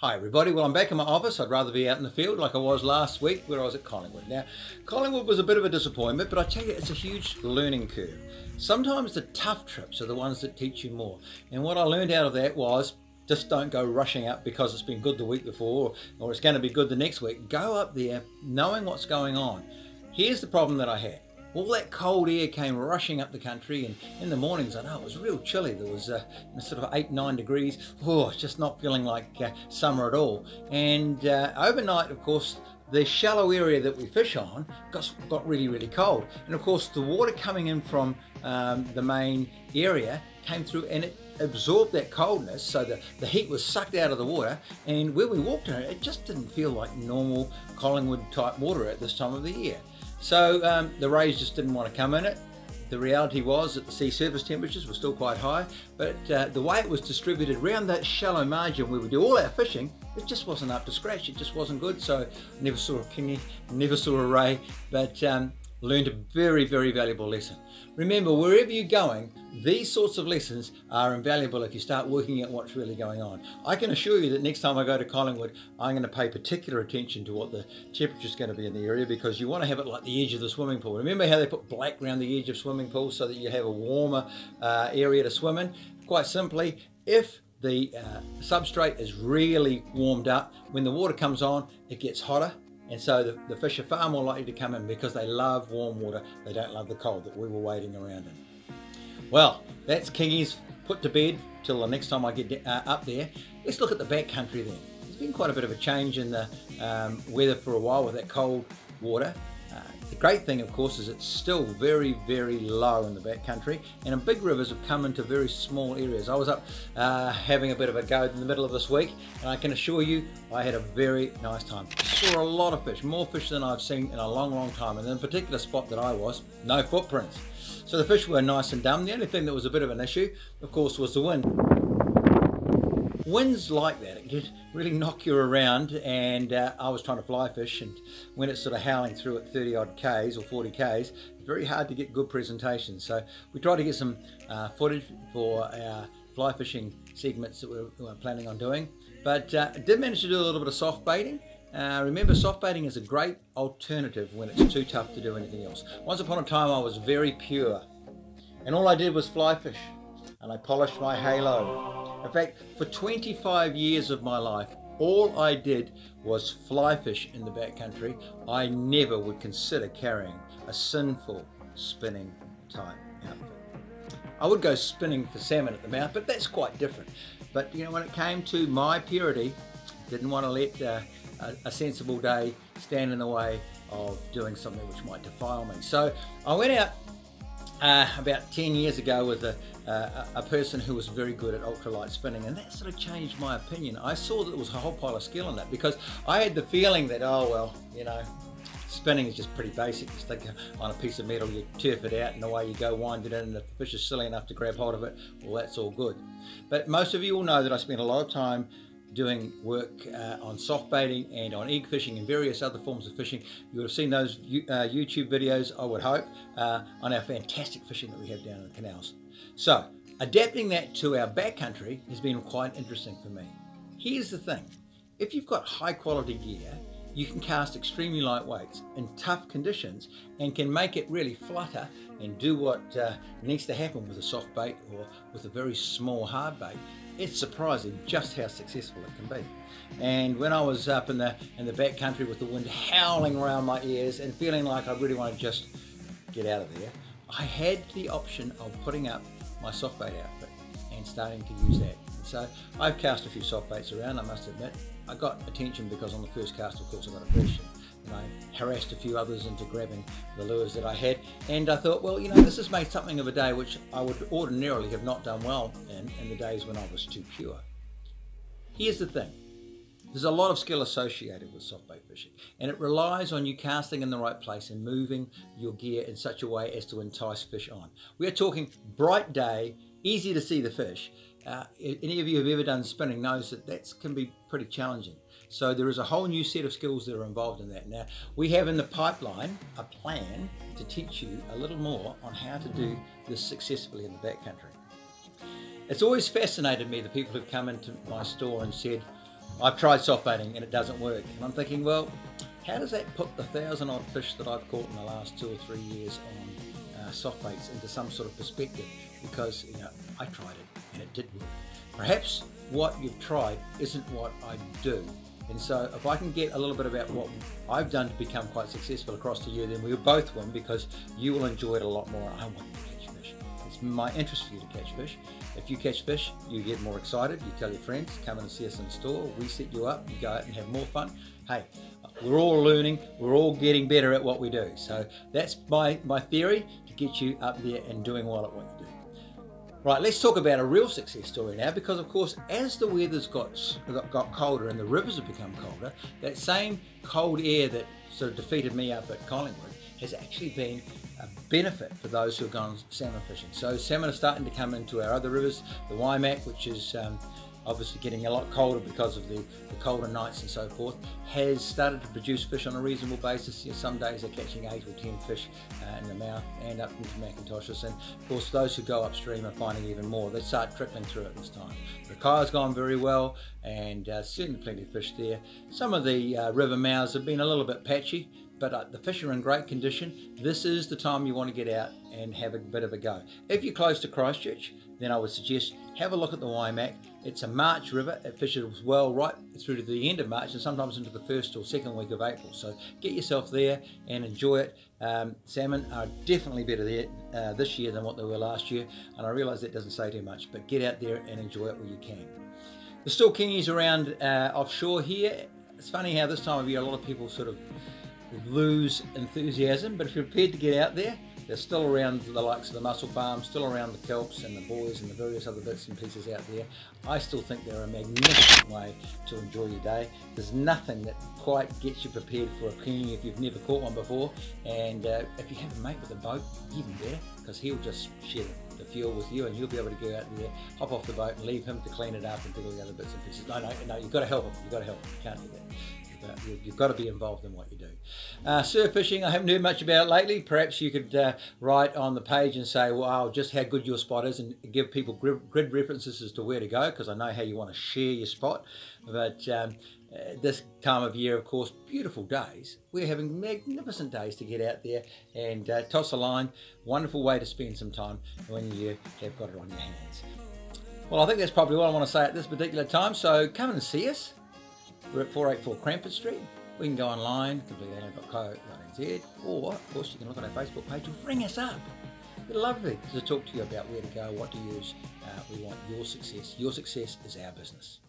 Hi everybody, well I'm back in my office. I'd rather be out in the field like I was last week where I was at Collingwood. Now, Collingwood was a bit of a disappointment, but I tell you, it's a huge learning curve. Sometimes the tough trips are the ones that teach you more. And what I learned out of that was, just don't go rushing up because it's been good the week before or it's going to be good the next week. Go up there knowing what's going on. Here's the problem that I had. All that cold air came rushing up the country, and in the mornings, I know it was real chilly. There was sort of 8-9 degrees. Oh, just not feeling like summer at all. And overnight, of course, the shallow area that we fish on got really, really cold. And of course, the water coming in from the main area came through and it absorbed that coldness, so the heat was sucked out of the water, and when we walked in it, it just didn't feel like normal Collingwood type water at this time of the year. So the rays just didn't want to come in it. The reality was that the sea surface temperatures were still quite high, but the way it was distributed around that shallow margin where we do all our fishing, it just wasn't up to scratch. It just wasn't good. So never saw a kingy, never saw a ray, but learned a very, very valuable lesson. Remember, wherever you're going, these sorts of lessons are invaluable if you start working out what's really going on. I can assure you that next time I go to Collingwood, I'm going to pay particular attention to what the temperature is going to be in the area, because you want to have it like the edge of the swimming pool. Remember how they put black around the edge of swimming pools so that you have a warmer area to swim in? Quite simply, if the substrate is really warmed up, when the water comes on, it gets hotter. And so the fish are far more likely to come in because they love warm water. They don't love the cold that we were wading around in. Well, that's kingies put to bed till the next time I get up there. Let's look at the backcountry then. There's been quite a bit of a change in the weather for a while with that cold water. The great thing, of course, is it's still very, very low in the backcountry, and big rivers have come into very small areas. I was up having a bit of a go in the middle of this week, and I can assure you I had a very nice time. Saw a lot of fish, more fish than I've seen in a long, long time, and in a particular spot that I was, no footprints. So the fish were nice and dumb. The only thing that was a bit of an issue, of course, was the wind. Winds like that, it can really knock you around, and I was trying to fly fish, and when it's sort of howling through at 30 odd Ks or 40 Ks, it's very hard to get good presentations. So we tried to get some footage for our fly fishing segments that we were planning on doing, but did manage to do a little bit of soft baiting. Remember, soft baiting is a great alternative when it's too tough to do anything else. Once upon a time I was very pure, and all I did was fly fish, and I polished my halo. In fact, for 25 years of my life, all I did was fly fish in the backcountry. I never would consider carrying a sinful spinning type outfit. I would go spinning for salmon at the mouth, but that's quite different. But you know, when it came to my purity, didn't want to let a sensible day stand in the way of doing something which might defile me. So I went out about 10 years ago with a person who was very good at ultralight spinning, and that sort of changed my opinion. I saw that there was a whole pile of skill in that, because I had the feeling that, oh well, you know, spinning is just pretty basic. You stick on a piece of metal, you turf it out, and away you go, wind it in, and if the fish is silly enough to grab hold of it, well, that's all good. But most of you will know that I spent a lot of time doing work on soft baiting and on egg fishing and various other forms of fishing. You would have seen those YouTube videos, I would hope, on our fantastic fishing that we have down in the canals. So adapting that to our backcountry has been quite interesting for me. Here's the thing, if you've got high quality gear, you can cast extremely light weights in tough conditions and can make it really flutter and do what needs to happen with a soft bait or with a very small hard bait. It's surprising just how successful it can be. And when I was up in the backcountry with the wind howling around my ears and feeling like I really want to just get out of there, I had the option of putting up my soft bait outfit and starting to use that. And so I've cast a few soft baits around, I must admit. I got attention because on the first cast, of course, I got a fish. And I harassed a few others into grabbing the lures that I had, and I thought, well, you know, this has made something of a day which I would ordinarily have not done well in the days when I was too pure. Here's the thing, there's a lot of skill associated with soft bait fishing, and it relies on you casting in the right place and moving your gear in such a way as to entice fish on. We are talking bright day, easy to see the fish. Any of you who have ever done spinning knows that can be pretty challenging. So there is a whole new set of skills that are involved in that. Now, we have in the pipeline a plan to teach you a little more on how to do this successfully in the backcountry. It's always fascinated me, the people who've come into my store and said, I've tried soft baiting and it doesn't work. And I'm thinking, well, how does that put the 1,000 odd fish that I've caught in the last 2 or 3 years on soft baits into some sort of perspective? Because I tried it and it did work. Perhaps what you've tried isn't what I do. And so if I can get a little bit about what I've done to become quite successful across to you, then we both win, because you will enjoy it a lot more. I want you to catch fish. It's my interest for you to catch fish. If you catch fish, you get more excited. You tell your friends, come in and see us in store. We set you up, you go out and have more fun. Hey, we're all learning, we're all getting better at what we do. So that's my theory, to get you up there and doing well at what you do. Right, let's talk about a real success story now, because of course as the weather's got colder and the rivers have become colder, that same cold air that sort of defeated me up at Collingwood has actually been a benefit for those who have gone salmon fishing. So salmon are starting to come into our other rivers, the Waimak, which is obviously getting a lot colder because of the colder nights and so forth, has started to produce fish on a reasonable basis. Some days they're catching 8 or 10 fish in the mouth and up into Macintoshes, and of course those who go upstream are finding even more. They start trickling through it this time. The Kai's gone very well, and certainly plenty of fish there. Some of the river mouths have been a little bit patchy, but the fish are in great condition. This is the time you want to get out and have a bit of a go. If you're close to Christchurch, then I would suggest have a look at the Waimak. It's a March river. It fishes well right through to the end of March and sometimes into the 1st or 2nd week of April. So get yourself there and enjoy it. Salmon are definitely better there this year than what they were last year, and I realise that doesn't say too much, but get out there and enjoy it where you can. There's still kingies around offshore here. It's funny how this time of year a lot of people sort of lose enthusiasm, but if you're prepared to get out there, they're still around the likes of the mussel farms, still around the kelps and the buoys and the various other bits and pieces out there. I still think they're a magnificent way to enjoy your day. There's nothing that quite gets you prepared for a kingy if you've never caught one before, and if you have a mate with a boat, even better, because he'll just share the fuel with you and you'll be able to go out there, hop off the boat and leave him to clean it up and do all the other bits and pieces. No, you've got to help him, you've got to help him, you can't do that. You've got to be involved in what you do. Surf fishing, I haven't heard much about it lately. Perhaps you could write on the page and say, wow, just how good your spot is, and give people grid references as to where to go, because I know how you want to share your spot. But this time of year, of course, beautiful days. We're having magnificent days to get out there and toss a line. Wonderful way to spend some time when you have got it on your hands. Well, I think that's probably all I want to say at this particular time, so come and see us. We're at 484 Cranford Street. We can go online, completeangler.co.nz, or of course you can look at our Facebook page and ring us up. We'd love to talk to you about where to go, what to use. We want your success. Your success is our business.